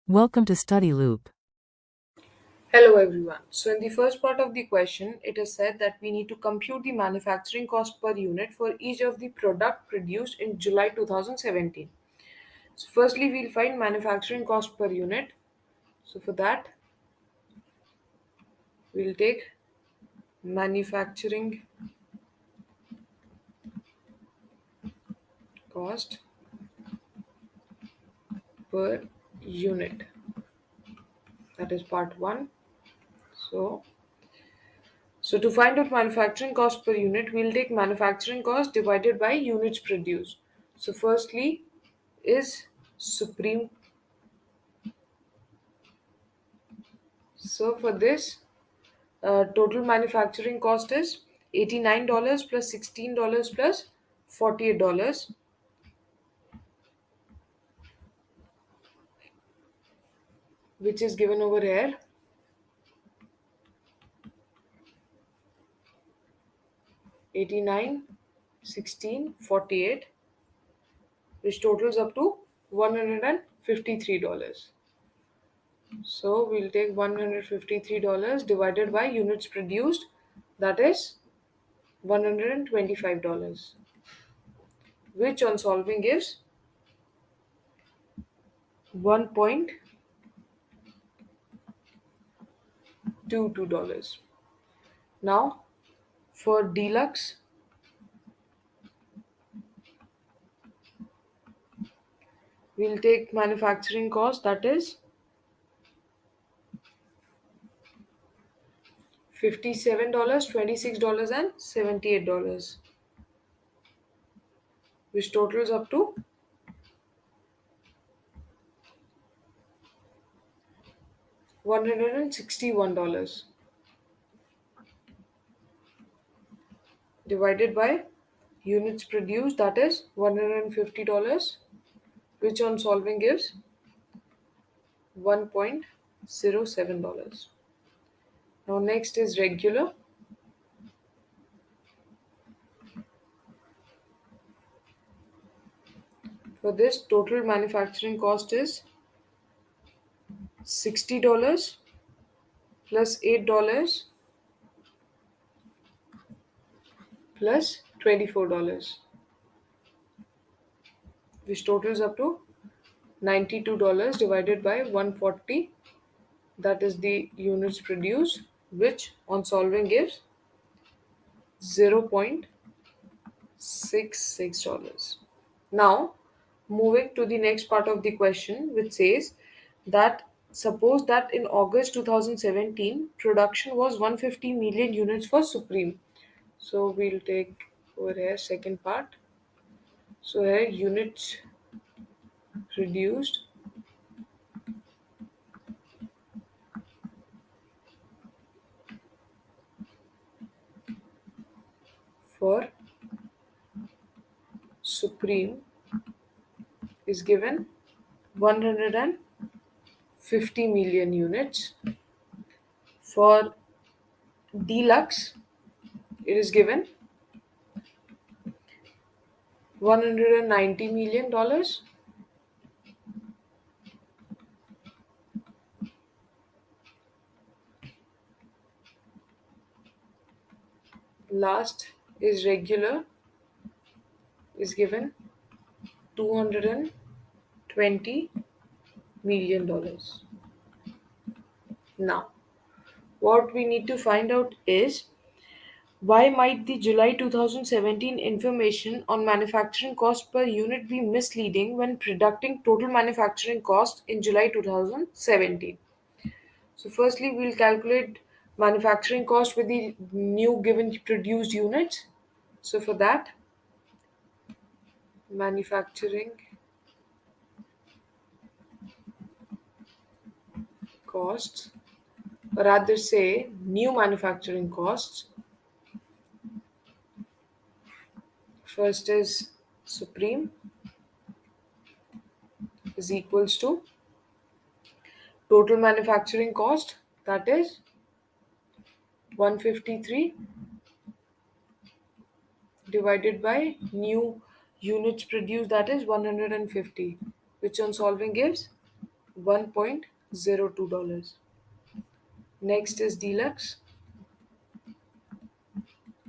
Welcome to Study Loop. Hello everyone. So in the first part of the question, it is said that we need to compute the manufacturing cost per unit for each of the product produced in July 2017. So firstly, we'll find manufacturing cost per unit. So for that, we'll take manufacturing cost per unit. That is part 1. So so to find out manufacturing cost per unit, we'll take manufacturing cost divided by units produced. So firstly is supreme. So for this, total manufacturing cost is $89 plus $16 plus $48, which is given over here. 89, 16, 48, which totals up to $153. So we'll take $153 divided by units produced, that is $125, which on solving gives $1.22. Now for deluxe, we'll take manufacturing cost, that is $57, $26 and $78, which totals up to $161 divided by units produced, that is $150, which on solving gives $1.07. Now next is regular. For this, total manufacturing cost is $60 plus $8 plus $24, which totals up to $92 divided by 140, that is the units produced, which on solving gives $0.66. Now moving to the next part of the question, which says that suppose that in August 2017 production was 150 million units for Supreme. So we'll take over here second part. So here units produced for Supreme is given 150 million units. For Deluxe, it is given $190 million. Last is regular, is given $220 million. Now, what we need to find out is why might the July 2017 information on manufacturing cost per unit be misleading when predicting total manufacturing cost in July 2017? So, firstly, we'll calculate manufacturing cost with the new given produced units. So, for that, manufacturing costs, or rather say new manufacturing costs, first is Supreme is equals to total manufacturing cost, that is 153 divided by new units produced, that is 150, which on solving gives $1.02. Next is deluxe.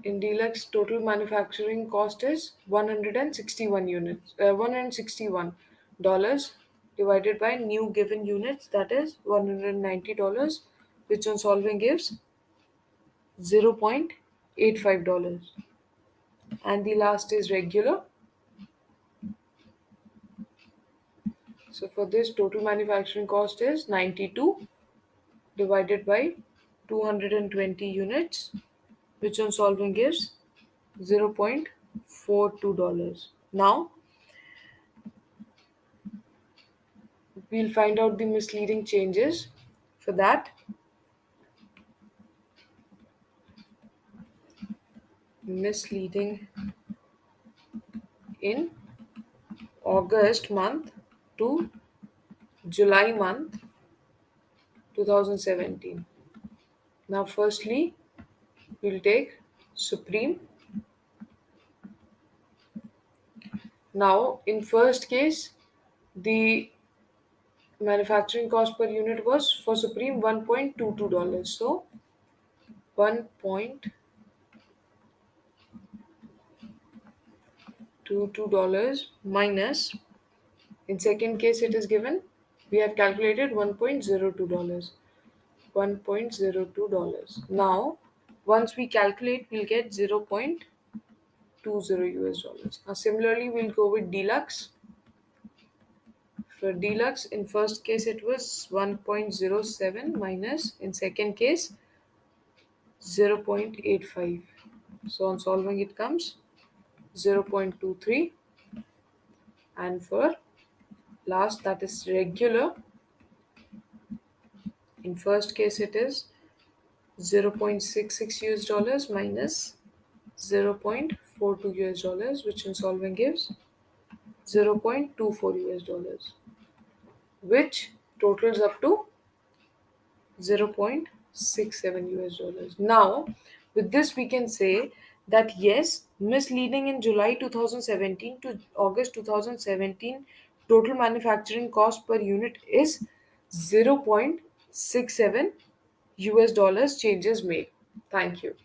In deluxe, total manufacturing cost is 161 dollars divided by new given units, that is $190, which on solving gives $0.85. And the last is regular. So for this, total manufacturing cost is 92 divided by 220 units, which on solving gives $0.42. Now we'll find out the misleading changes. For that, misleading in August month to July month 2017. Now, firstly, we'll take Supreme. Now, in first case, the manufacturing cost per unit was for Supreme $1.22. So, $1.22 minus, in second case it is given, we have calculated $1.02. $1.02. Now, once we calculate, we'll get 0.20 US dollars. Now, similarly, we'll go with deluxe. For deluxe, in first case it was 1.07 minus, in second case 0.85. So on solving it comes 0.23. And for last, that is regular, in first case it is 0.66 US dollars minus 0.42 US dollars, which in solving gives 0.24 US dollars, which totals up to 0.67 US dollars. Now, with this, we can say that yes, misleading in July 2017 to August 2017, total manufacturing cost per unit is 0.67 US dollars, changes made. Thank you.